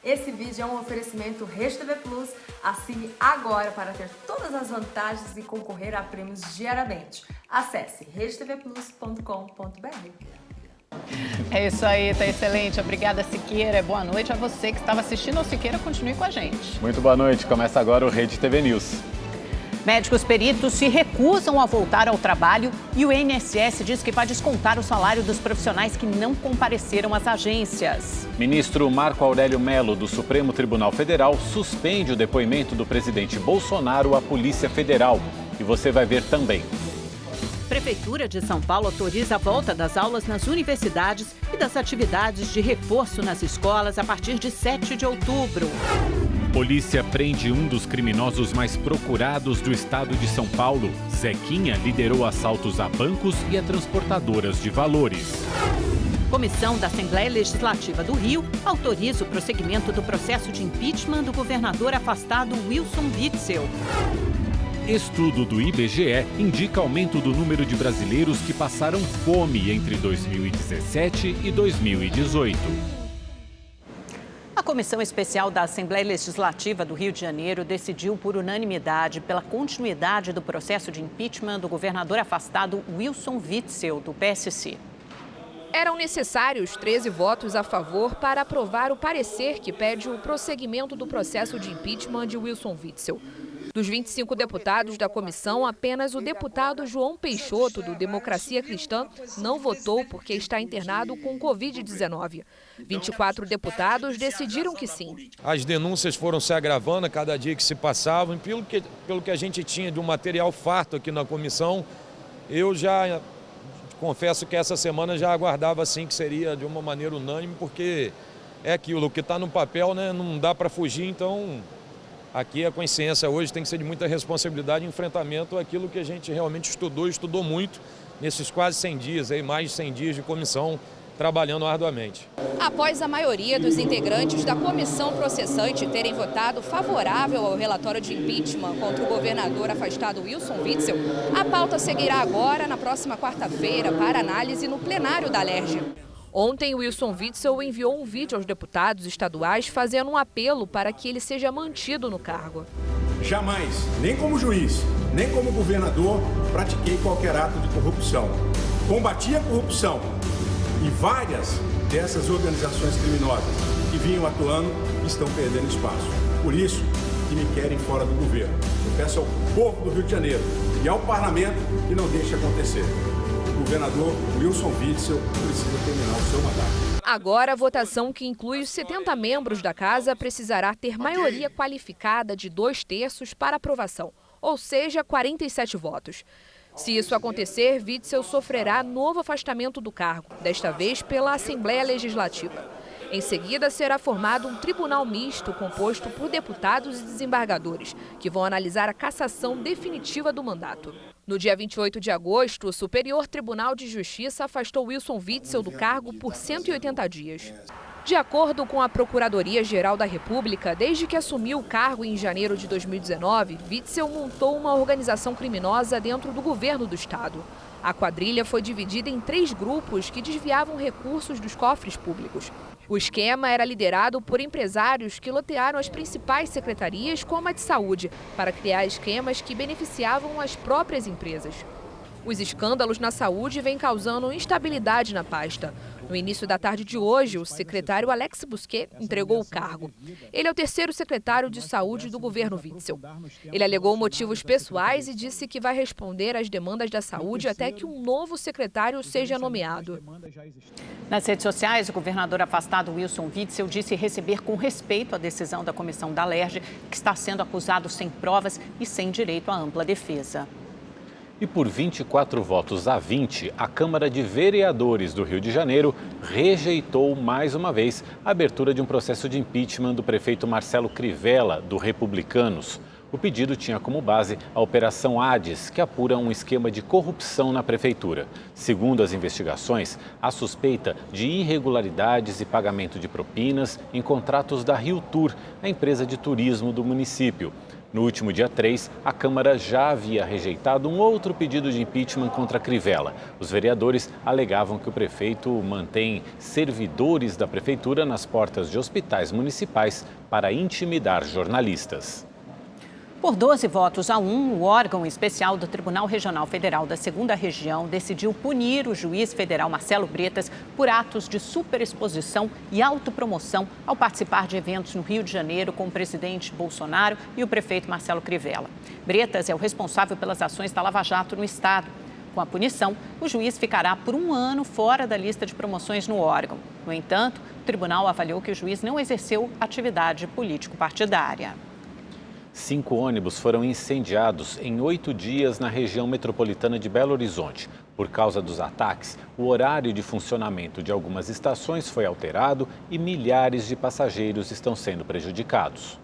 Esse vídeo é um oferecimento Rede TV Plus. Assine agora para ter todas as vantagens e concorrer a prêmios diariamente. Acesse redetvplus.com.br. É isso aí, tá excelente. Obrigada, Siqueira. Boa noite a você que estava assistindo ao Siqueira. Continue com a gente. Muito boa noite. Começa agora o Rede TV News. Médicos peritos se recusam a voltar ao trabalho e o INSS diz que vai descontar o salário dos profissionais que não compareceram às agências. Ministro Marco Aurélio Mello, do Supremo Tribunal Federal, suspende o depoimento do presidente Bolsonaro à Polícia Federal. E você vai ver também. Prefeitura de São Paulo autoriza a volta das aulas nas universidades e das atividades de reforço nas escolas a partir de 7 de outubro. Polícia prende um dos criminosos mais procurados do estado de São Paulo. Zequinha liderou assaltos a bancos e a transportadoras de valores. Comissão da Assembleia Legislativa do Rio autoriza o prosseguimento do processo de impeachment do governador afastado Wilson Witzel. Estudo do IBGE indica aumento do número de brasileiros que passaram fome entre 2017 e 2018. A Comissão Especial da Assembleia Legislativa do Rio de Janeiro decidiu por unanimidade pela continuidade do processo de impeachment do governador afastado Wilson Witzel, do PSC. Eram necessários 13 votos a favor para aprovar o parecer que pede o prosseguimento do processo de impeachment de Wilson Witzel. Dos 25 deputados da comissão, apenas o deputado João Peixoto, do Democracia Cristã, não votou porque está internado com Covid-19. 24 deputados decidiram que sim. As denúncias foram se agravando a cada dia que se passavam. Pelo que a gente tinha de um material farto aqui na comissão, eu já confesso que essa semana já aguardava assim que seria de uma maneira unânime, porque é aquilo, o que está no papel, né, não dá para fugir, então... Aqui a consciência hoje tem que ser de muita responsabilidade e enfrentamento àquilo que a gente realmente estudou muito nesses quase 100 dias, mais de 100 dias de comissão, trabalhando arduamente. Após a maioria dos integrantes da comissão processante terem votado favorável ao relatório de impeachment contra o governador afastado Wilson Witzel, a pauta seguirá agora, na próxima quarta-feira, para análise no plenário da Alerj. Ontem, Wilson Witzel enviou um vídeo aos deputados estaduais fazendo um apelo para que ele seja mantido no cargo. Jamais, nem como juiz, nem como governador, pratiquei qualquer ato de corrupção. Combati a corrupção e várias dessas organizações criminosas que vinham atuando estão perdendo espaço. Por isso que me querem fora do governo. Eu peço ao povo do Rio de Janeiro e ao parlamento que não deixe acontecer. O governador Wilson Witzel precisa terminar o seu mandato. Agora, a votação, que inclui os 70 membros da casa, precisará ter maioria qualificada de 2/3 para aprovação, ou seja, 47 votos. Se isso acontecer, Witzel sofrerá novo afastamento do cargo, desta vez pela Assembleia Legislativa. Em seguida, será formado um tribunal misto composto por deputados e desembargadores, que vão analisar a cassação definitiva do mandato. No dia 28 de agosto, o Superior Tribunal de Justiça afastou Wilson Witzel do cargo por 180 dias. De acordo com a Procuradoria-Geral da República, desde que assumiu o cargo em janeiro de 2019, Witzel montou uma organização criminosa dentro do governo do estado. A quadrilha foi dividida em 3 grupos que desviavam recursos dos cofres públicos. O esquema era liderado por empresários que lotearam as principais secretarias, como a de saúde, para criar esquemas que beneficiavam as próprias empresas. Os escândalos na saúde vêm causando instabilidade na pasta. No início da tarde de hoje, o secretário Alex Busquet entregou o cargo. Ele é o 3º secretário de saúde do governo Witzel. Ele alegou motivos pessoais e disse que vai responder às demandas da saúde até que um novo secretário seja nomeado. Nas redes sociais, o governador afastado Wilson Witzel disse receber com respeito a decisão da comissão da Alerj, que está sendo acusado sem provas e sem direito à ampla defesa. E por 24 votos a 20, a Câmara de Vereadores do Rio de Janeiro rejeitou mais uma vez a abertura de um processo de impeachment do prefeito Marcelo Crivella, do Republicanos. O pedido tinha como base a Operação Hades, que apura um esquema de corrupção na prefeitura. Segundo as investigações, há suspeita de irregularidades e pagamento de propinas em contratos da Rio Tour, a empresa de turismo do município. No último dia 3, a Câmara já havia rejeitado um outro pedido de impeachment contra Crivella. Os vereadores alegavam que o prefeito mantém servidores da prefeitura nas portas de hospitais municipais para intimidar jornalistas. Por 12 votos a 1, o órgão especial do Tribunal Regional Federal da 2ª Região decidiu punir o juiz federal Marcelo Bretas por atos de superexposição e autopromoção ao participar de eventos no Rio de Janeiro com o presidente Bolsonaro e o prefeito Marcelo Crivella. Bretas é o responsável pelas ações da Lava Jato no estado. Com a punição, o juiz ficará por 1 ano fora da lista de promoções no órgão. No entanto, o tribunal avaliou que o juiz não exerceu atividade político-partidária. 5 ônibus foram incendiados em 8 dias na região metropolitana de Belo Horizonte. Por causa dos ataques, o horário de funcionamento de algumas estações foi alterado e milhares de passageiros estão sendo prejudicados.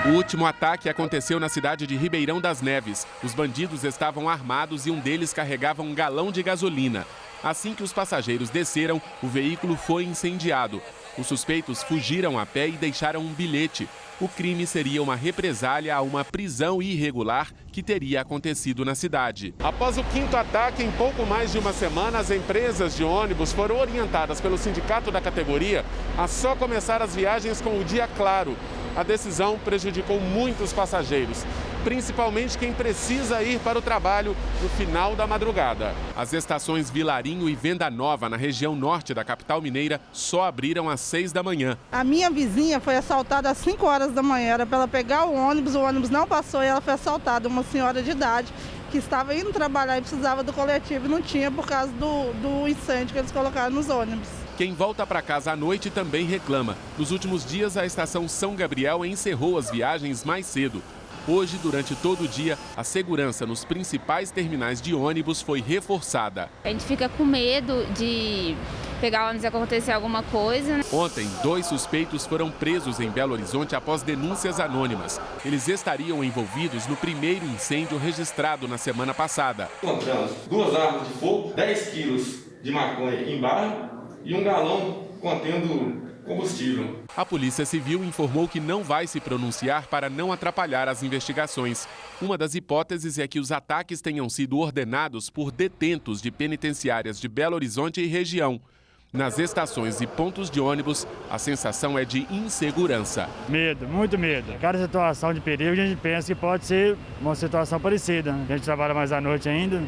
O último ataque aconteceu na cidade de Ribeirão das Neves. Os bandidos estavam armados e um deles carregava um galão de gasolina. Assim que os passageiros desceram, o veículo foi incendiado. Os suspeitos fugiram a pé e deixaram um bilhete. O crime seria uma represália a uma prisão irregular que teria acontecido na cidade. Após o 5º ataque, em pouco mais de uma semana, as empresas de ônibus foram orientadas pelo sindicato da categoria a só começar as viagens com o dia claro. A decisão prejudicou muitos passageiros, principalmente quem precisa ir para o trabalho no final da madrugada. As estações Vilarinho e Venda Nova, na região norte da capital mineira, só abriram às 6 da manhã. A minha vizinha foi assaltada às 5 horas da manhã, era para ela pegar o ônibus não passou e ela foi assaltada, uma senhora de idade que estava indo trabalhar e precisava do coletivo e não tinha por causa do incêndio que eles colocaram nos ônibus. Quem volta para casa à noite também reclama. Nos últimos dias, a estação São Gabriel encerrou as viagens mais cedo. Hoje, durante todo o dia, a segurança nos principais terminais de ônibus foi reforçada. A gente fica com medo de pegar o ônibus e acontecer alguma coisa, né? Ontem, 2 suspeitos foram presos em Belo Horizonte após denúncias anônimas. Eles estariam envolvidos no primeiro incêndio registrado na semana passada. Encontramos 2 armas de fogo, 10 quilos de maconha em barra e um galão contendo combustível. A Polícia Civil informou que não vai se pronunciar para não atrapalhar as investigações. Uma das hipóteses é que os ataques tenham sido ordenados por detentos de penitenciárias de Belo Horizonte e região. Nas estações e pontos de ônibus, a sensação é de insegurança. Medo, muito medo. Cada situação de perigo a gente pensa que pode ser uma situação parecida. A gente trabalha mais à noite ainda.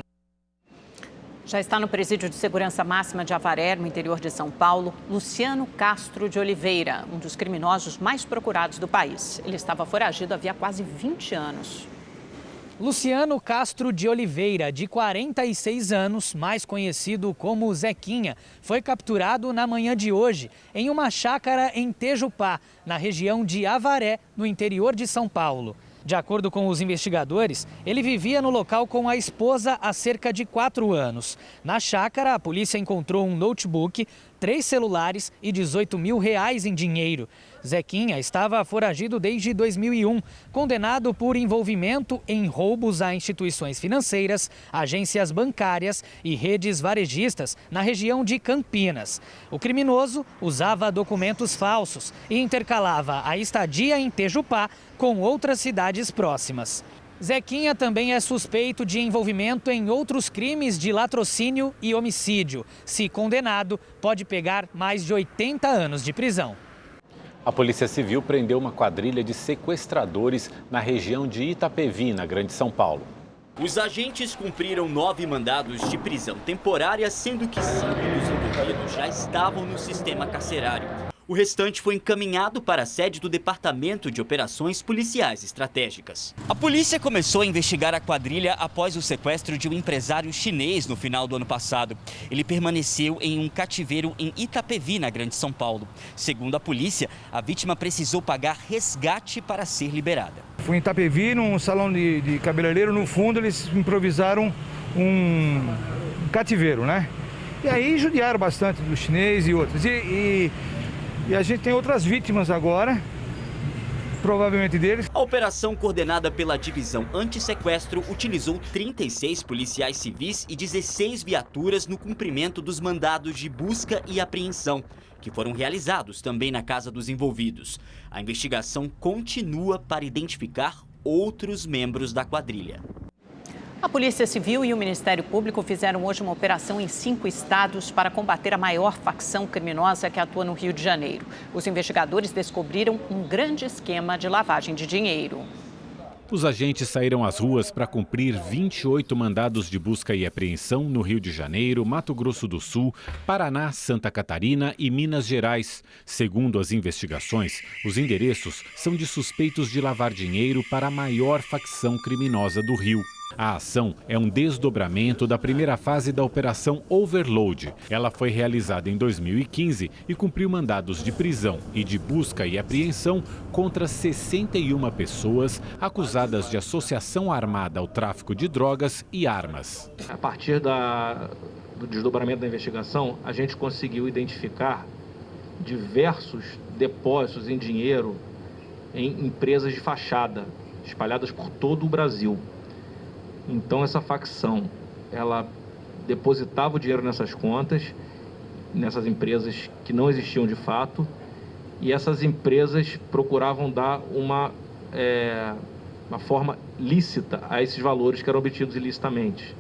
Já está no presídio de segurança máxima de Avaré, no interior de São Paulo, Luciano Castro de Oliveira, um dos criminosos mais procurados do país. Ele estava foragido havia quase 20 anos. Luciano Castro de Oliveira, de 46 anos, mais conhecido como Zequinha, foi capturado na manhã de hoje em uma chácara em Tejupá, na região de Avaré, no interior de São Paulo. De acordo com os investigadores, ele vivia no local com a esposa há cerca de 4 anos. Na chácara, a polícia encontrou um notebook, 3 celulares e R$18 mil em dinheiro. Zequinha estava foragido desde 2001, condenado por envolvimento em roubos a instituições financeiras, agências bancárias e redes varejistas na região de Campinas. O criminoso usava documentos falsos e intercalava a estadia em Tejupá com outras cidades próximas. Zequinha também é suspeito de envolvimento em outros crimes de latrocínio e homicídio. Se condenado, pode pegar mais de 80 anos de prisão. A Polícia Civil prendeu uma quadrilha de sequestradores na região de Itapevi, na Grande São Paulo. Os agentes cumpriram 9 mandados de prisão temporária, sendo que 5 dos envolvidos já estavam no sistema carcerário. O restante foi encaminhado para a sede do Departamento de Operações Policiais Estratégicas. A polícia começou a investigar a quadrilha após o sequestro de um empresário chinês no final do ano passado. Ele permaneceu em um cativeiro em Itapevi, na Grande São Paulo. Segundo a polícia, a vítima precisou pagar resgate para ser liberada. Fui em Itapevi, num salão de cabeleireiro, no fundo eles improvisaram um cativeiro, né? E aí judiaram bastante do chinês e outros. E a gente tem outras vítimas agora provavelmente deles. A operação coordenada pela Divisão Antissequestro utilizou 36 policiais civis e 16 viaturas no cumprimento dos mandados de busca e apreensão, que foram realizados também na casa dos envolvidos. A investigação continua para identificar outros membros da quadrilha. A Polícia Civil e o Ministério Público fizeram hoje uma operação em 5 estados para combater a maior facção criminosa que atua no Rio de Janeiro. Os investigadores descobriram um grande esquema de lavagem de dinheiro. Os agentes saíram às ruas para cumprir 28 mandados de busca e apreensão no Rio de Janeiro, Mato Grosso do Sul, Paraná, Santa Catarina e Minas Gerais. Segundo as investigações, os endereços são de suspeitos de lavar dinheiro para a maior facção criminosa do Rio. A ação é um desdobramento da primeira fase da Operação Overload. Ela foi realizada em 2015 e cumpriu mandados de prisão e de busca e apreensão contra 61 pessoas acusadas de associação armada ao tráfico de drogas e armas. A partir do desdobramento da investigação, a gente conseguiu identificar diversos depósitos em dinheiro em empresas de fachada, espalhadas por todo o Brasil. Então essa facção, ela depositava o dinheiro nessas contas, nessas empresas que não existiam de fato, e essas empresas procuravam dar uma forma lícita a esses valores que eram obtidos ilicitamente,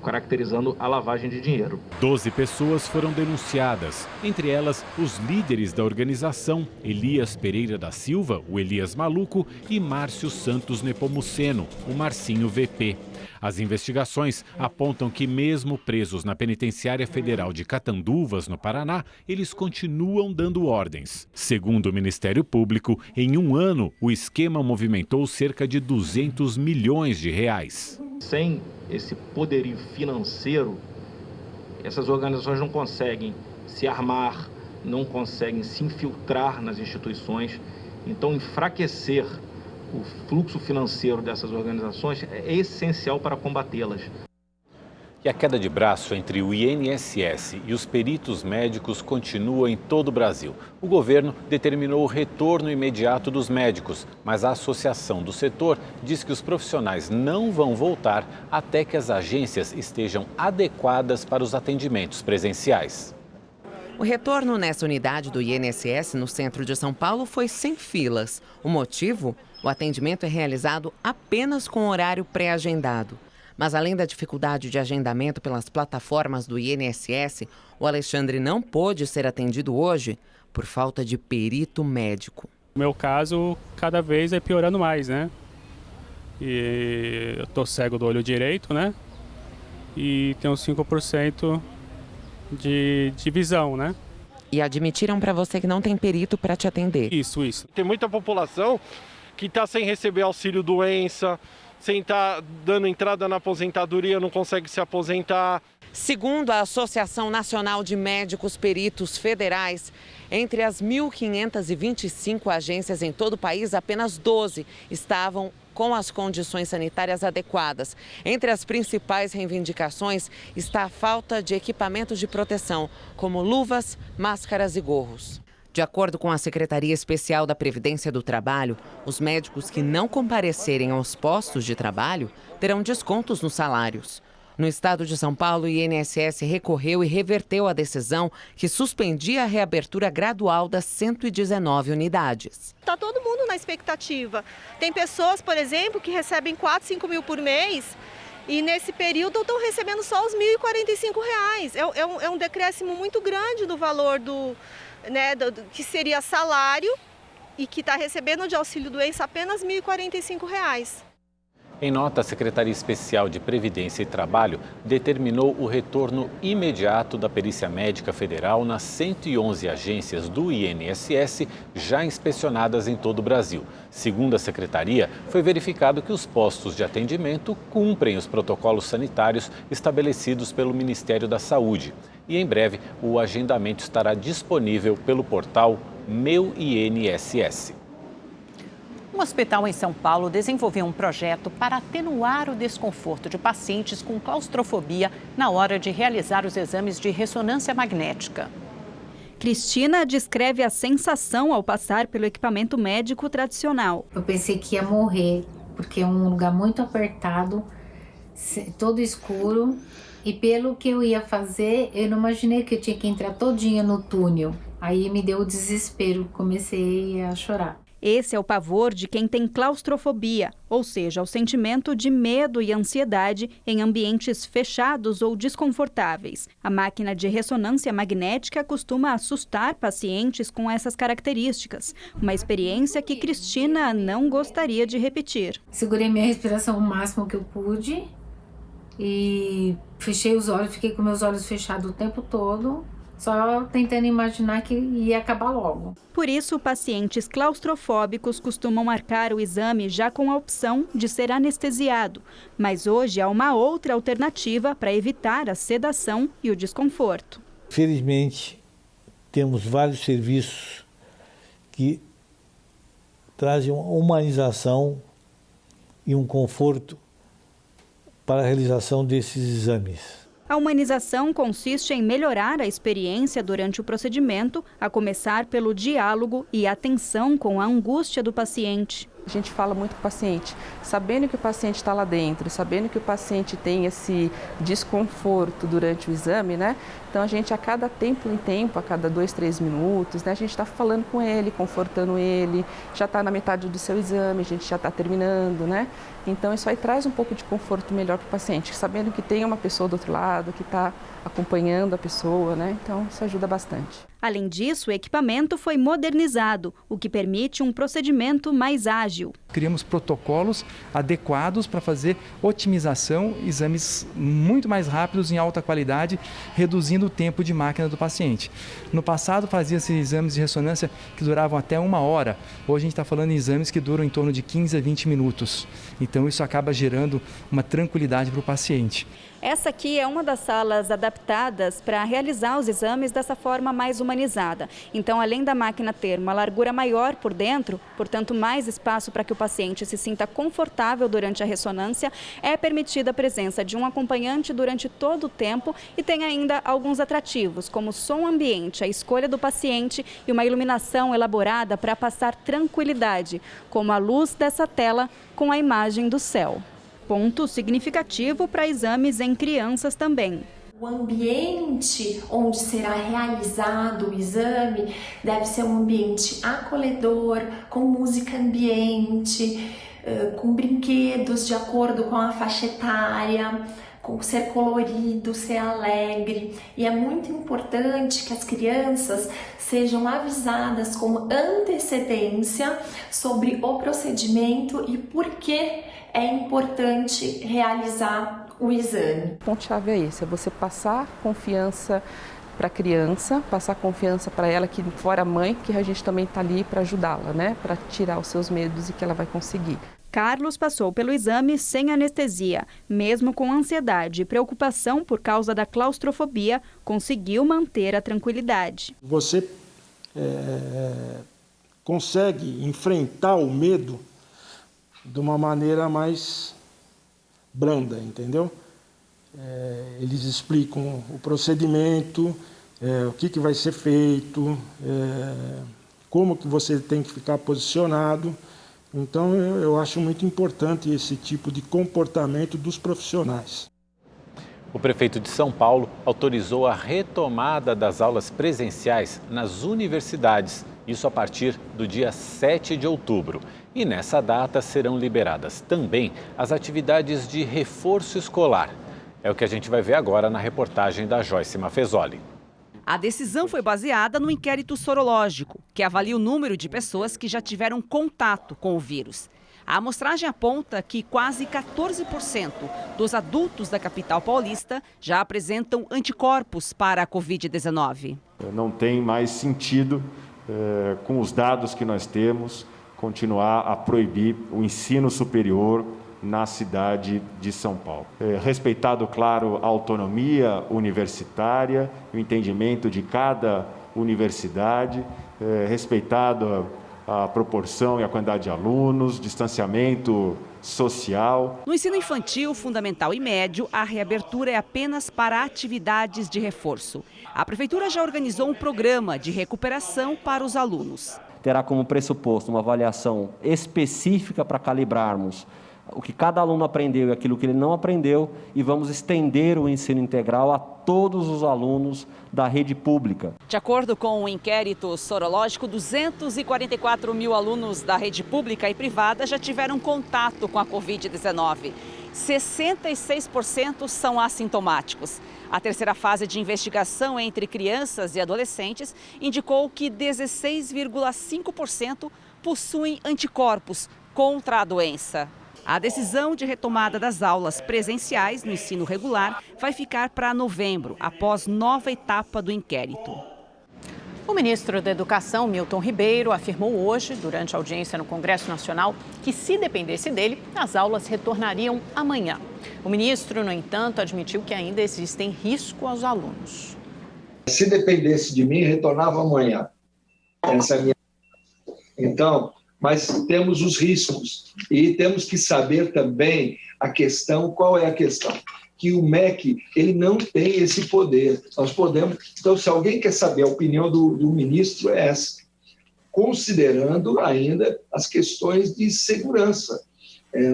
caracterizando a lavagem de dinheiro. 12 pessoas foram denunciadas, entre elas os líderes da organização, Elias Pereira da Silva, o Elias Maluco, e Márcio Santos Nepomuceno, o Marcinho VP. As investigações apontam que mesmo presos na Penitenciária Federal de Catanduvas, no Paraná, eles continuam dando ordens. Segundo o Ministério Público, em um ano, o esquema movimentou cerca de 200 milhões de reais. Sem esse poderio financeiro, essas organizações não conseguem se armar, não conseguem se infiltrar nas instituições. Então, enfraquecer o fluxo financeiro dessas organizações é essencial para combatê-las. E a queda de braço entre o INSS e os peritos médicos continua em todo o Brasil. O governo determinou o retorno imediato dos médicos, mas a associação do setor diz que os profissionais não vão voltar até que as agências estejam adequadas para os atendimentos presenciais. O retorno nessa unidade do INSS no centro de São Paulo foi sem filas. O motivo? O atendimento é realizado apenas com horário pré-agendado. Mas além da dificuldade de agendamento pelas plataformas do INSS, o Alexandre não pôde ser atendido hoje por falta de perito médico. O meu caso cada vez é piorando mais, né? E eu tô cego do olho direito, né? E tenho 5% de visão, né? E admitiram para você que não tem perito para te atender. Isso. Tem muita população que está sem receber auxílio-doença, sem estar dando entrada na aposentadoria, não consegue se aposentar. Segundo a Associação Nacional de Médicos Peritos Federais, entre as 1.525 agências em todo o país, apenas 12 estavam com as condições sanitárias adequadas. Entre as principais reivindicações está a falta de equipamentos de proteção, como luvas, máscaras e gorros. De acordo com a Secretaria Especial da Previdência do Trabalho, os médicos que não comparecerem aos postos de trabalho terão descontos nos salários. No estado de São Paulo, o INSS recorreu e reverteu a decisão que suspendia a reabertura gradual das 119 unidades. Está todo mundo na expectativa. Tem pessoas, por exemplo, que recebem 4, 5 mil por mês e nesse período estão recebendo só os R$ 1.045. É um decréscimo muito grande do valor que seria salário e que está recebendo de auxílio-doença apenas R$ 1.045. Em nota, a Secretaria Especial de Previdência e Trabalho determinou o retorno imediato da Perícia Médica Federal nas 111 agências do INSS já inspecionadas em todo o Brasil. Segundo a Secretaria, foi verificado que os postos de atendimento cumprem os protocolos sanitários estabelecidos pelo Ministério da Saúde. E em breve, o agendamento estará disponível pelo portal Meu INSS. Um hospital em São Paulo desenvolveu um projeto para atenuar o desconforto de pacientes com claustrofobia na hora de realizar os exames de ressonância magnética. Cristina descreve a sensação ao passar pelo equipamento médico tradicional. Eu pensei que ia morrer, porque é um lugar muito apertado, todo escuro, e pelo que eu ia fazer, eu não imaginei que eu tinha que entrar todinha no túnel. Aí me deu o desespero, comecei a chorar. Esse é o pavor de quem tem claustrofobia, ou seja, o sentimento de medo e ansiedade em ambientes fechados ou desconfortáveis. A máquina de ressonância magnética costuma assustar pacientes com essas características, uma experiência que Cristina não gostaria de repetir. Segurei minha respiração o máximo que eu pude e fechei os olhos, fiquei com meus olhos fechados o tempo todo, só tentando imaginar que ia acabar logo. Por isso, pacientes claustrofóbicos costumam marcar o exame já com a opção de ser anestesiado. Mas hoje há uma outra alternativa para evitar a sedação e o desconforto. Felizmente, temos vários serviços que trazem uma humanização e um conforto para a realização desses exames. A humanização consiste em melhorar a experiência durante o procedimento, a começar pelo diálogo e atenção com a angústia do paciente. A gente fala muito com o paciente, sabendo que o paciente está lá dentro, sabendo que o paciente tem esse desconforto durante o exame, né? Então a gente a cada tempo em tempo, a cada 2, 3 minutos, né? A gente está falando com ele, confortando ele, já está na metade do seu exame, a gente já está terminando, né? Então isso aí traz um pouco de conforto melhor para o paciente, sabendo que tem uma pessoa do outro lado, que está acompanhando a pessoa, né? Então isso ajuda bastante. Além disso, o equipamento foi modernizado, o que permite um procedimento mais ágil. Criamos protocolos adequados para fazer otimização, exames muito mais rápidos em alta qualidade, reduzindo o tempo de máquina do paciente. No passado fazia-se exames de ressonância que duravam até 1 hora. Hoje a gente está falando em exames que duram em torno de 15 a 20 minutos. Então isso acaba gerando uma tranquilidade para o paciente. Essa aqui é uma das salas adaptadas para realizar os exames dessa forma mais humanizada. Então, além da máquina ter uma largura maior por dentro, portanto mais espaço para que o paciente se sinta confortável durante a ressonância, é permitida a presença de um acompanhante durante todo o tempo e tem ainda alguns atrativos, como som ambiente, a escolha do paciente e uma iluminação elaborada para passar tranquilidade, como a luz dessa tela com a imagem do céu. Ponto significativo para exames em crianças também. O ambiente onde será realizado o exame deve ser um ambiente acolhedor, com música ambiente, com brinquedos de acordo com a faixa etária, com ser colorido, ser alegre. E é muito importante que as crianças sejam avisadas com antecedência sobre o procedimento e por que é importante realizar o exame. O ponto-chave é esse, é você passar confiança para a criança, passar confiança para ela que fora a mãe, que a gente também está ali para ajudá-la, né? Para tirar os seus medos e que ela vai conseguir. Carlos passou pelo exame sem anestesia. Mesmo com ansiedade e preocupação por causa da claustrofobia, conseguiu manter a tranquilidade. Você consegue enfrentar o medo de uma maneira mais branda, entendeu? Eles explicam o procedimento, o que vai ser feito, como que você tem que ficar posicionado. Então, eu acho muito importante esse tipo de comportamento dos profissionais. O prefeito de São Paulo autorizou a retomada das aulas presenciais nas universidades, isso a partir do dia 7 de outubro. E nessa data serão liberadas também as atividades de reforço escolar. É o que a gente vai ver agora na reportagem da Joyce Mafezoli. A decisão foi baseada no inquérito sorológico, que avalia o número de pessoas que já tiveram contato com o vírus. A amostragem aponta que quase 14% dos adultos da capital paulista já apresentam anticorpos para a Covid-19. Não tem mais sentido, com os dados que nós temos, continuar a proibir o ensino superior na cidade de São Paulo. Respeitado, claro, a autonomia universitária, o entendimento de cada universidade, respeitado a proporção e a quantidade de alunos, distanciamento social. No ensino infantil, fundamental e médio, a reabertura é apenas para atividades de reforço. A Prefeitura já organizou um programa de recuperação para os alunos. Terá como pressuposto uma avaliação específica para calibrarmos o que cada aluno aprendeu e aquilo que ele não aprendeu, e vamos estender o ensino integral a todos os alunos da rede pública. De acordo com o inquérito sorológico, 244 mil alunos da rede pública e privada já tiveram contato com a Covid-19. 66% são assintomáticos. A terceira fase de investigação entre crianças e adolescentes indicou que 16,5% possuem anticorpos contra a doença. A decisão de retomada das aulas presenciais no ensino regular vai ficar para novembro, após nova etapa do inquérito. O ministro da Educação, Milton Ribeiro, afirmou hoje, durante a audiência no Congresso Nacional, que se dependesse dele, as aulas retornariam amanhã. O ministro, no entanto, admitiu que ainda existem riscos aos alunos. Se dependesse de mim, retornava amanhã. Essa é a minha... Então, mas temos os riscos e temos que saber também a questão, qual é a questão? Que o MEC, ele não tem esse poder. Nós podemos... Então, se alguém quer saber a opinião do ministro, é essa. Considerando ainda as questões de segurança.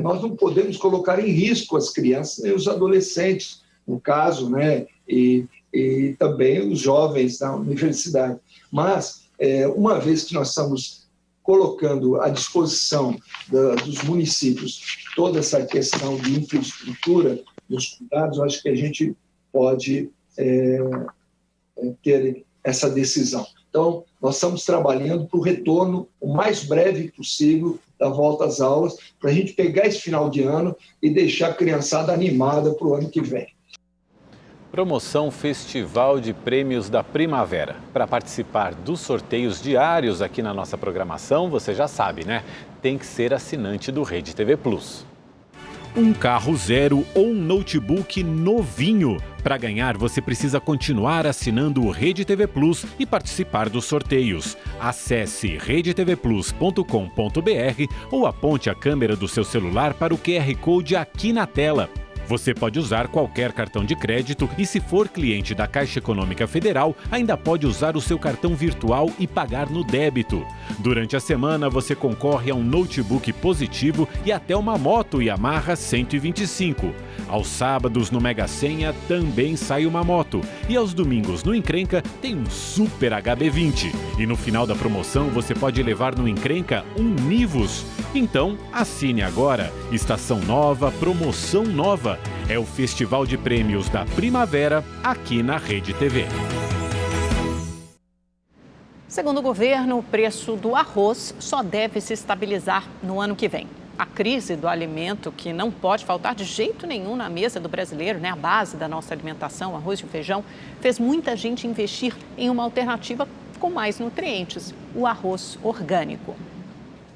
Nós não podemos colocar em risco as crianças e os adolescentes, no caso, né? E também os jovens na universidade. Mas, uma vez que nós estamos colocando à disposição dos municípios toda essa questão de infraestrutura, dos cuidados, acho que a gente pode ter essa decisão. Então, nós estamos trabalhando para o retorno o mais breve possível da volta às aulas, para a gente pegar esse final de ano e deixar a criançada animada para o ano que vem. Promoção Festival de Prêmios da Primavera. Para participar dos sorteios diários aqui na nossa programação, você já sabe, né? Tem que ser assinante do Rede TV Plus. Um carro zero ou um notebook novinho. Para ganhar, você precisa continuar assinando o Rede TV Plus e participar dos sorteios. Acesse redetvplus.com.br ou aponte a câmera do seu celular para o QR Code aqui na tela. Você pode usar qualquer cartão de crédito e, se for cliente da Caixa Econômica Federal, ainda pode usar o seu cartão virtual e pagar no débito. Durante a semana, você concorre a um notebook positivo e até uma moto Yamaha 125. Aos sábados, no Mega Sena, também sai uma moto. E aos domingos, no Encrenca, tem um Super HB20. E no final da promoção, você pode levar no Encrenca um Nivus. Então, assine agora. Estação nova, promoção nova. É o Festival de Prêmios da Primavera, aqui na Rede TV. Segundo o governo, o preço do arroz só deve se estabilizar no ano que vem. A crise do alimento, que não pode faltar de jeito nenhum na mesa do brasileiro, né? A base da nossa alimentação, arroz e feijão, fez muita gente investir em uma alternativa com mais nutrientes, o arroz orgânico.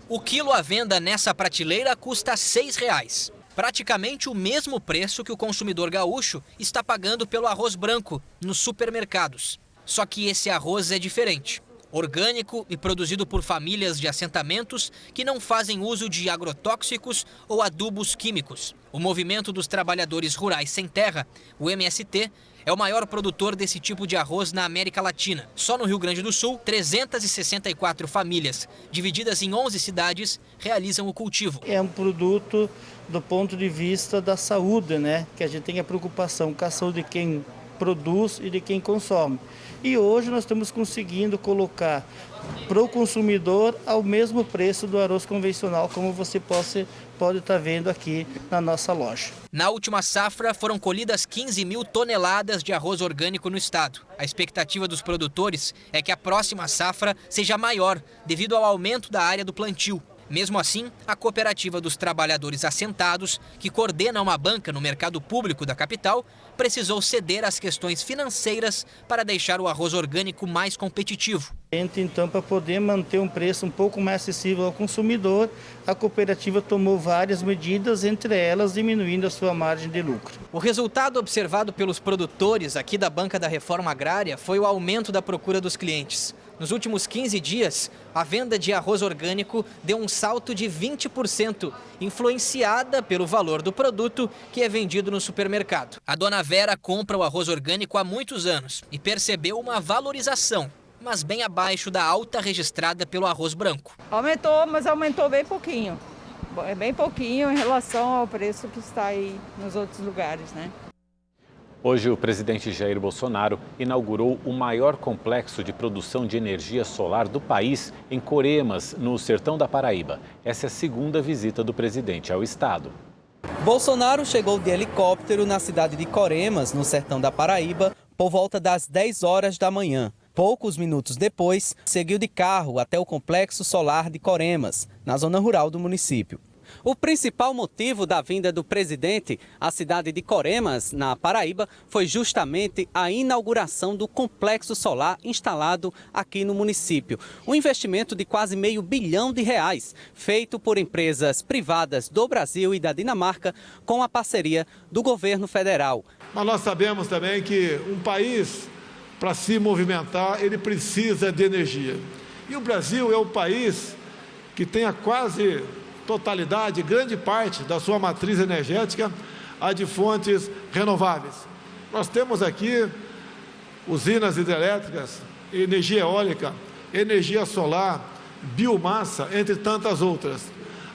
O quilo à venda nessa prateleira custa R$ 6,00. Praticamente o mesmo preço que o consumidor gaúcho está pagando pelo arroz branco nos supermercados. Só que esse arroz é diferente. Orgânico e produzido por famílias de assentamentos que não fazem uso de agrotóxicos ou adubos químicos. O Movimento dos Trabalhadores Rurais Sem Terra, o MST, é o maior produtor desse tipo de arroz na América Latina. Só no Rio Grande do Sul, 364 famílias, divididas em 11 cidades, realizam o cultivo. É um produto do ponto de vista da saúde, né? Que a gente tem a preocupação com a saúde de quem produz e de quem consome. E hoje nós estamos conseguindo colocar para o consumidor ao mesmo preço do arroz convencional, como você pode estar vendo aqui na nossa loja. Na última safra, foram colhidas 15 mil toneladas de arroz orgânico no estado. A expectativa dos produtores é que a próxima safra seja maior, devido ao aumento da área do plantio. Mesmo assim, a Cooperativa dos Trabalhadores Assentados, que coordena uma banca no mercado público da capital, precisou ceder às questões financeiras para deixar o arroz orgânico mais competitivo. Então, para poder manter um preço um pouco mais acessível ao consumidor, a cooperativa tomou várias medidas, entre elas diminuindo a sua margem de lucro. O resultado observado pelos produtores aqui da Banca da Reforma Agrária foi o aumento da procura dos clientes. Nos últimos 15 dias, a venda de arroz orgânico deu um salto de 20%, influenciada pelo valor do produto que é vendido no supermercado. A dona Vera compra o arroz orgânico há muitos anos e percebeu uma valorização, mas bem abaixo da alta registrada pelo arroz branco. Aumentou, mas aumentou bem pouquinho. É bem pouquinho em relação ao preço que está aí nos outros lugares, né? Hoje, o presidente Jair Bolsonaro inaugurou o maior complexo de produção de energia solar do país, em Coremas, no sertão da Paraíba. Essa é a segunda visita do presidente ao estado. Bolsonaro chegou de helicóptero na cidade de Coremas, no sertão da Paraíba, por volta das 10 horas da manhã. Poucos minutos depois, seguiu de carro até o complexo solar de Coremas, na zona rural do município. O principal motivo da vinda do presidente à cidade de Coremas, na Paraíba, foi justamente a inauguração do complexo solar instalado aqui no município. Um investimento de quase R$500 bilhão, feito por empresas privadas do Brasil e da Dinamarca, com a parceria do governo federal. Mas nós sabemos também que um país, para se movimentar, ele precisa de energia. E o Brasil é o país que tem a quase totalidade, grande parte da sua matriz energética a de fontes renováveis. Nós temos aqui usinas hidrelétricas, energia eólica, energia solar, biomassa, entre tantas outras.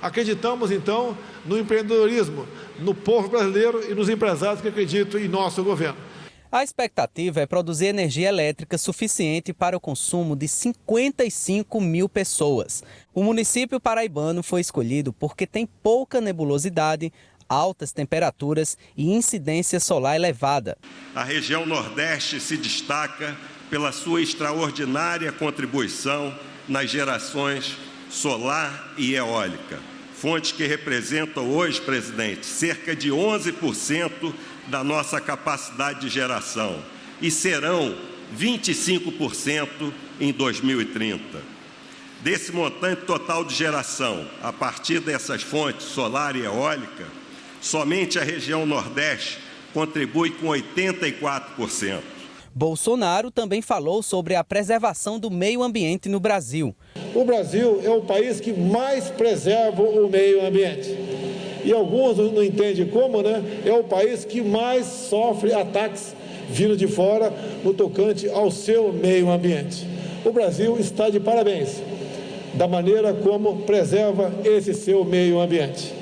Acreditamos, então, no empreendedorismo, no povo brasileiro e nos empresários que acreditam em nosso governo. A expectativa é produzir energia elétrica suficiente para o consumo de 55 mil pessoas. O município paraibano foi escolhido porque tem pouca nebulosidade, altas temperaturas e incidência solar elevada. A região Nordeste se destaca pela sua extraordinária contribuição nas gerações solar e eólica. Fontes que representam hoje, presidente, cerca de 11% da nossa capacidade de geração e serão 25% em 2030. Desse montante total de geração, a partir dessas fontes solar e eólica, somente a região Nordeste contribui com 84%. Bolsonaro também falou sobre a preservação do meio ambiente no Brasil. O Brasil é o país que mais preserva o meio ambiente. E alguns não entendem como, né? É o país que mais sofre ataques vindo de fora no tocante ao seu meio ambiente. O Brasil está de parabéns da maneira como preserva esse seu meio ambiente.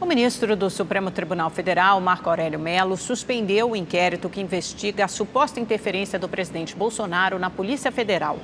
O ministro do Supremo Tribunal Federal, Marco Aurélio Mello, suspendeu o inquérito que investiga a suposta interferência do presidente Bolsonaro na Polícia Federal.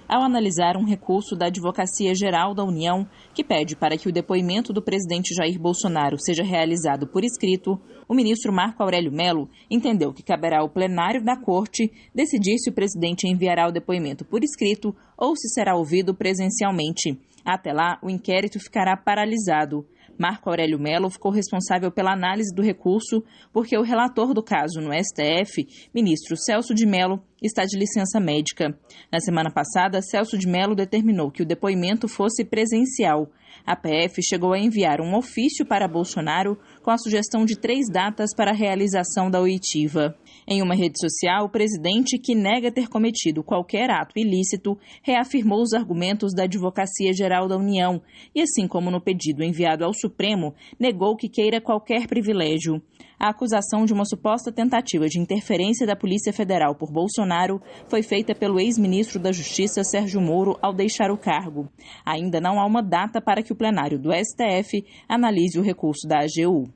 Ao analisar um recurso da Advocacia Geral da União, que pede para que o depoimento do presidente Jair Bolsonaro seja realizado por escrito, o ministro Marco Aurélio Mello entendeu que caberá ao plenário da Corte decidir se o presidente enviará o depoimento por escrito ou se será ouvido presencialmente. Até lá, o inquérito ficará paralisado. Marco Aurélio Mello ficou responsável pela análise do recurso porque o relator do caso no STF, ministro Celso de Mello, está de licença médica. Na semana passada, Celso de Mello determinou que o depoimento fosse presencial. A PF chegou a enviar um ofício para Bolsonaro com a sugestão de 3 datas para a realização da oitiva. Em uma rede social, o presidente, que nega ter cometido qualquer ato ilícito, reafirmou os argumentos da Advocacia Geral da União e, assim como no pedido enviado ao Supremo, negou que queira qualquer privilégio. A acusação de uma suposta tentativa de interferência da Polícia Federal por Bolsonaro foi feita pelo ex-ministro da Justiça, Sérgio Moro, ao deixar o cargo. Ainda não há uma data para que o plenário do STF analise o recurso da AGU.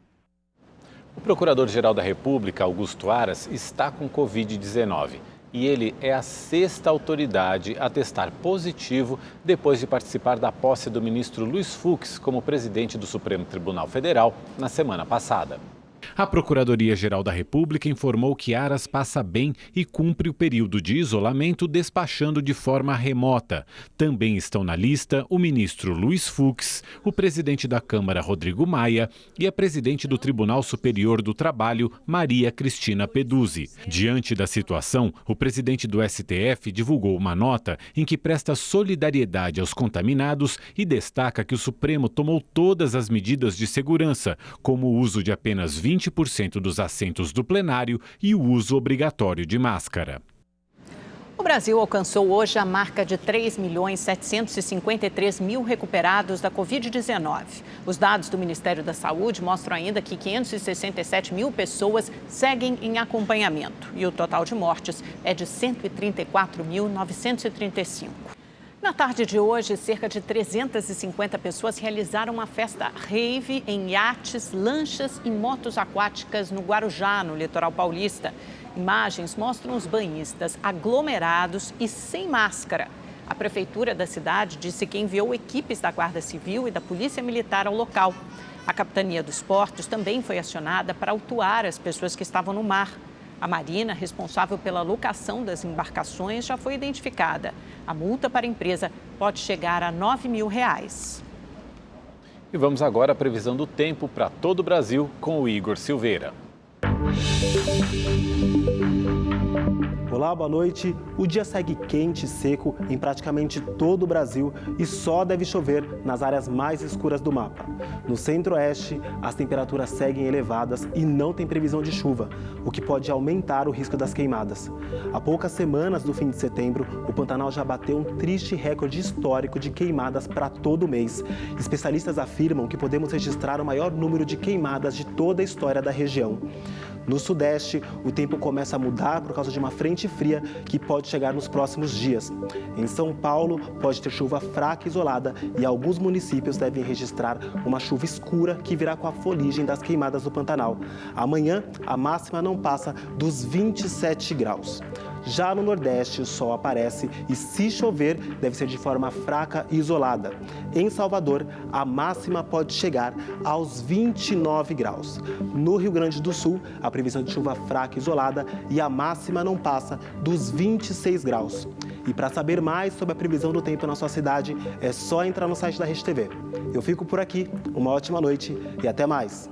O Procurador-Geral da República, Augusto Aras, está com Covid-19 e ele é a 6ª autoridade a testar positivo depois de participar da posse do ministro Luiz Fux como presidente do Supremo Tribunal Federal na semana passada. A Procuradoria-Geral da República informou que Aras passa bem e cumpre o período de isolamento despachando de forma remota. Também estão na lista o ministro Luiz Fux, o presidente da Câmara Rodrigo Maia e a presidente do Tribunal Superior do Trabalho, Maria Cristina Peduzzi. Diante da situação, o presidente do STF divulgou uma nota em que presta solidariedade aos contaminados e destaca que o Supremo tomou todas as medidas de segurança, como o uso de apenas 20% dos assentos do plenário e o uso obrigatório de máscara. O Brasil alcançou hoje a marca de 3.753.000 recuperados da Covid-19. Os dados do Ministério da Saúde mostram ainda que 567.000 pessoas seguem em acompanhamento e o total de mortes é de 134.935. Na tarde de hoje, cerca de 350 pessoas realizaram uma festa rave em iates, lanchas e motos aquáticas no Guarujá, no litoral paulista. Imagens mostram os banhistas aglomerados e sem máscara. A prefeitura da cidade disse que enviou equipes da Guarda Civil e da Polícia Militar ao local. A Capitania dos Portos também foi acionada para autuar as pessoas que estavam no mar. A Marina, responsável pela locação das embarcações, já foi identificada. A multa para a empresa pode chegar a R$ 9.000. E vamos agora à previsão do tempo para todo o Brasil com o Igor Silveira. Olá, boa noite. O dia segue quente e seco em praticamente todo o Brasil e só deve chover nas áreas mais escuras do mapa. No centro-oeste, as temperaturas seguem elevadas e não tem previsão de chuva, o que pode aumentar o risco das queimadas. Há poucas semanas do fim de setembro, o Pantanal já bateu um triste recorde histórico de queimadas para todo o mês. Especialistas afirmam que podemos registrar o maior número de queimadas de toda a história da região. No sudeste, o tempo começa a mudar por causa de uma frente fria que pode chegar nos próximos dias. Em São Paulo, pode ter chuva fraca e isolada e alguns municípios devem registrar uma chuva escura que virá com a fuligem das queimadas do Pantanal. Amanhã, a máxima não passa dos 27 graus. Já no Nordeste, o sol aparece e, se chover, deve ser de forma fraca e isolada. Em Salvador, a máxima pode chegar aos 29 graus. No Rio Grande do Sul, a previsão de chuva fraca e isolada e a máxima não passa dos 26 graus. E para saber mais sobre a previsão do tempo na sua cidade, é só entrar no site da Rede TV. Eu fico por aqui, uma ótima noite e até mais.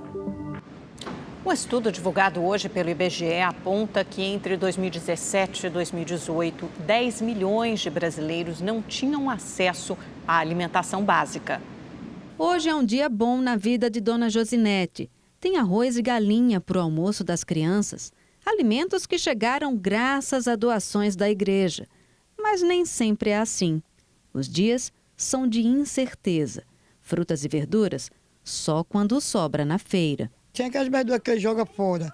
Um estudo divulgado hoje pelo IBGE aponta que entre 2017 e 2018, 10 milhões de brasileiros não tinham acesso à alimentação básica. Hoje é um dia bom na vida de Dona Josinete. Tem arroz e galinha para o almoço das crianças, alimentos que chegaram graças a doações da igreja. Mas nem sempre é assim. Os dias são de incerteza. Frutas e verduras só quando sobra na feira. Tem aquelas verduras que joga fora.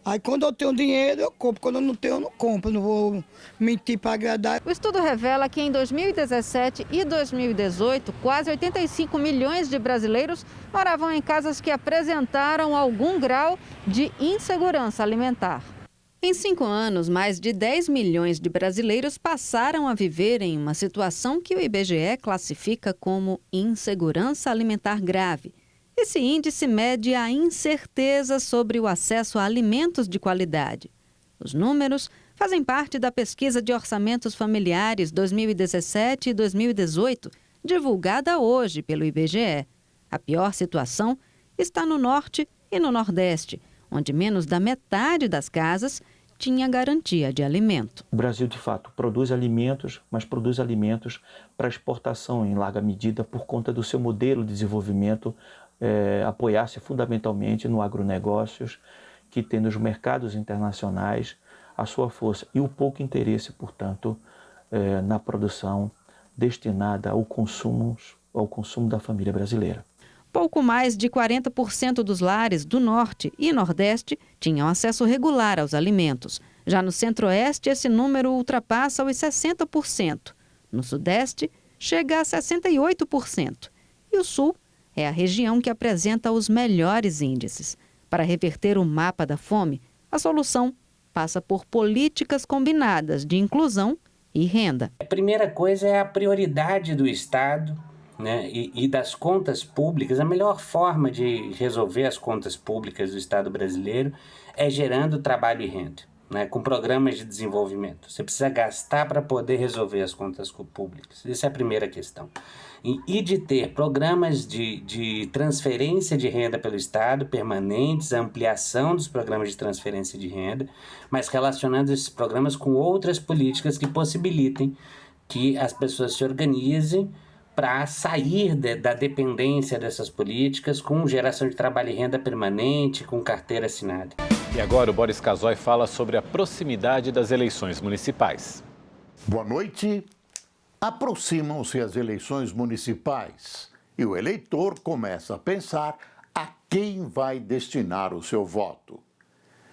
Aí quando eu tenho dinheiro, eu compro. Quando eu não tenho, eu não compro. Não vou mentir para agradar. O estudo revela que em 2017 e 2018, quase 85 milhões de brasileiros moravam em casas que apresentaram algum grau de insegurança alimentar. Em 5 anos, mais de 10 milhões de brasileiros passaram a viver em uma situação que o IBGE classifica como insegurança alimentar grave. Esse índice mede a incerteza sobre o acesso a alimentos de qualidade. Os números fazem parte da pesquisa de orçamentos familiares 2017 e 2018, divulgada hoje pelo IBGE. A pior situação está no Norte e no Nordeste, onde menos da metade das casas tinha garantia de alimento. O Brasil, de fato, produz alimentos, mas produz alimentos para exportação em larga medida por conta do seu modelo de desenvolvimento, apoiar-se fundamentalmente no agronegócios, que tem nos mercados internacionais a sua força e o pouco interesse, portanto, na produção destinada ao consumo da família brasileira. Pouco mais de 40% dos lares do Norte e Nordeste tinham acesso regular aos alimentos. Já no Centro-Oeste, esse número ultrapassa os 60%. No Sudeste, chega a 68%. E o Sul é a região que apresenta os melhores índices. Para reverter o mapa da fome, a solução passa por políticas combinadas de inclusão e renda. A primeira coisa é a prioridade do Estado, né, e das contas públicas. A melhor forma de resolver as contas públicas do Estado brasileiro é gerando trabalho e renda, né, com programas de desenvolvimento. Você precisa gastar para poder resolver as contas públicas. Essa é a primeira questão. E de ter programas de transferência de renda pelo Estado permanentes, a ampliação dos programas de transferência de renda, mas relacionando esses programas com outras políticas que possibilitem que as pessoas se organizem para sair da dependência dessas políticas com geração de trabalho e renda permanente, com carteira assinada. E agora o Boris Casoy fala sobre a proximidade das eleições municipais. Boa noite. Aproximam-se as eleições municipais e o eleitor começa a pensar a quem vai destinar o seu voto.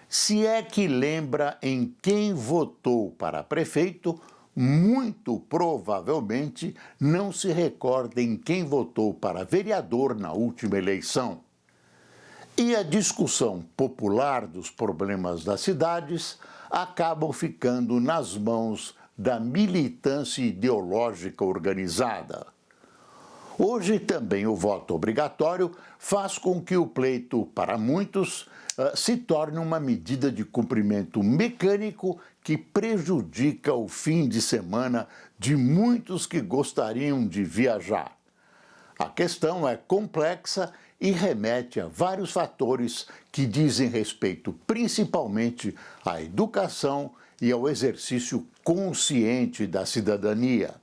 Se é que lembra em quem votou para prefeito, muito provavelmente não se recorda em quem votou para vereador na última eleição. E a discussão popular dos problemas das cidades acabam ficando nas mãos da militância ideológica organizada. Hoje também o voto obrigatório faz com que o pleito, para muitos, se torne uma medida de cumprimento mecânico que prejudica o fim de semana de muitos que gostariam de viajar. A questão é complexa e remete a vários fatores que dizem respeito principalmente à educação e ao exercício consciente da cidadania.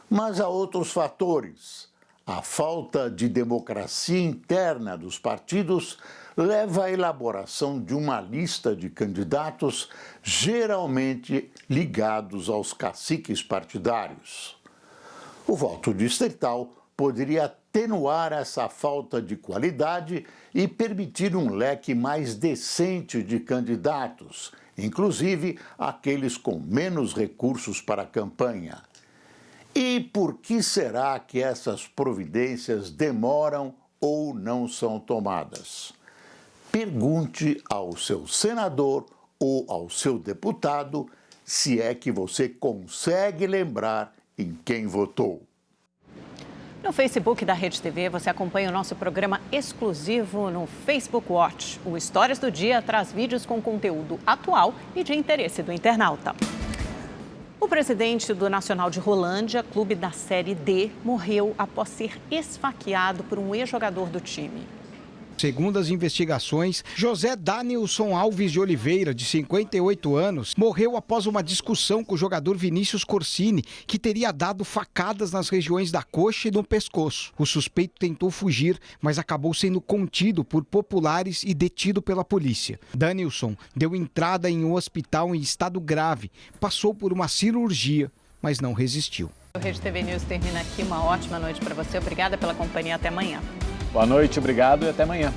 Mas há outros fatores. A falta de democracia interna dos partidos leva à elaboração de uma lista de candidatos geralmente ligados aos caciques partidários. O voto distrital poderia atenuar essa falta de qualidade e permitir um leque mais decente de candidatos, inclusive aqueles com menos recursos para a campanha. E por que será que essas providências demoram ou não são tomadas? Pergunte ao seu senador ou ao seu deputado se é que você consegue lembrar em quem votou. No Facebook da Rede TV, você acompanha o nosso programa exclusivo no Facebook Watch. O Histórias do Dia traz vídeos com conteúdo atual e de interesse do internauta. O presidente do Nacional de Rolândia, clube da Série D, morreu após ser esfaqueado por um ex-jogador do time. Segundo as investigações, José Danilson Alves de Oliveira, de 58 anos, morreu após uma discussão com o jogador Vinícius Corsini, que teria dado facadas nas regiões da coxa e no pescoço. O suspeito tentou fugir, mas acabou sendo contido por populares e detido pela polícia. Danilson deu entrada em um hospital em estado grave, passou por uma cirurgia, mas não resistiu. O Rede TV News termina aqui. Uma ótima noite para você. Obrigada pela companhia. Até amanhã. Boa noite, obrigado e até amanhã.